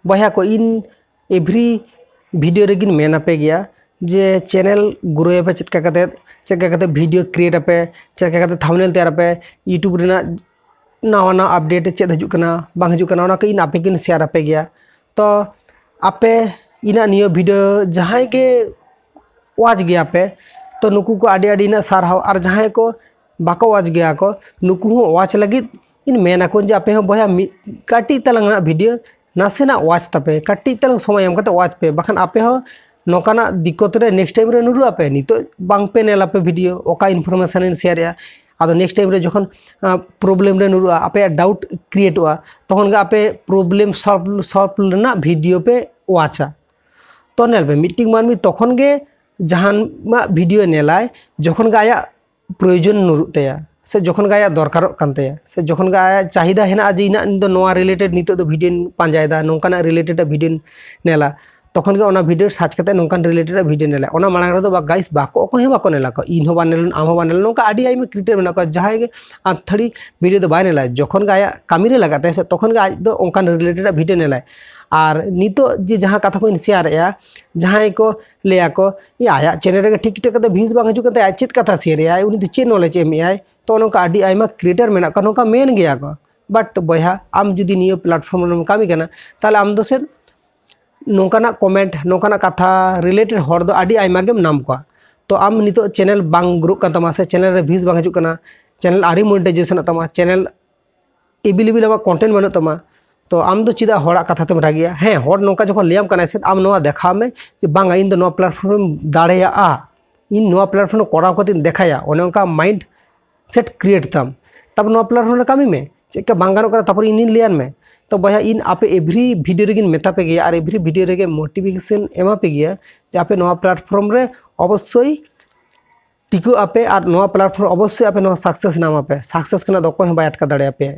बया को in every video रेगिन मेना पे गया जे चैनल ग्रो पे चेका वीडियो क्रिएट पे चेका थंबनेल तैयार पे यूट्यूब रेना नवा नवा अपडेट चेद हजुकना बांग हजुकना ओना को इन आपे किन शेयर आपे गया। तो आपे इना नियो वीडियो जहां के वाच गया पे तो नुकु को आडी आडी ना सारहाव और जहां को बाको वाच गया को नुकु हो वाच लगी इन मेना को जे आपे हो बया काटी तलंग ना वीडियो नासेना वाच तापे काटी तलंग समय एम कते वाच पे बखान आपे हो नौकाना दिक्कत रे नेक्स्ट टाइम रे नुरु आपे नितो बांग पे नेला पे वीडियो ओका इनफॉरमेशन इन शेयर या आदो नेक्स्ट टाइम रे जखन प्रॉब्लम रे नुरु आपे डाउट क्रिएट हुआ तखन गे आपे प्रॉब्लम सॉल्व ना वीडियो पे वाचा तो नेल पे मीटिंग मानमी तखन गे जहान मा वीडियो नेलाय जखन गे आया प्रयोजन नुरु तया से जखन गे आया दरकार कानते से जखन गे आया चाहिदा हेना जे इना दो नोआ रिलेटेड नितो दो वीडियो पांजायदा नोंकाना रिलेटेड वीडियो नेला तखन गे ओना वीडियो सर्च करते नोंकान रिलेटेड वीडियो नेला ओना मांग रे दो गाइस बाको ओको बाको नेला को इन हो बानेल आम हो बानेल नोंका आडी आइमा क्रिएटर मेना को जहाय गे आथड़ी वीडियो दो बाय नेला जखन गे आया कामी रे लगाते से तखन गे आज दो ओंकान रिलेटेड वीडियो नेला और नितो जे जहां कथा को शेयर या जहां को लेया को ये आया चैनल रे ठीक ठीक व्यूज बांग हजु कते चेत कथा शेयर या उनी दो चे नॉलेज एम आय तो नोंका आडी आइमा क्रिएटर मेना को नोंका मेन गया को बट बया आम जुदी नियो प्लेटफॉर्म रे कामी कना ताले आम दो से नोंकाना कमेंट नोंकाना कथा रिलेटेड हर दो आडी आइमा गेम नाम को तो आम नितो चैनल बांग ग्रो का तमा से चैनल रे व्यूज बांग हजु कना चैनल आरी मोनेटाइजेशन तमा चैनल एवेलेबल आमा कंटेंट बनो तमा तो आम दो चिदा हड़ा कथा तेम रागिया हाँ हर नौका जखन लियाम कना से आम नोआ देखा में जे बांगा इन दो नोआ प्लेटफॉर्म दाड़ेया इन नोआ प्लेटफॉर्म कोराव कते देखाया ओने उनका माइंड सेट क्रिएट तम तब नोआ प्लेटफॉर्म रे कामी में चेका बांगानो करा तपर इन लियान में तो बया इन आपे एवरी वीडियो रेगिन मेता पे गया और एवरी वीडियो रेगे मोटिवेशन एमा पे गया जे आपे नोआ प्लेटफॉर्म रे अवश्य टिको आपे और नोआ प्लेटफॉर्म अवश्य आपे नोआ सक्सेस नाम आपे सक्सेस कना दो कोई बाय अटका दाड़े आपे।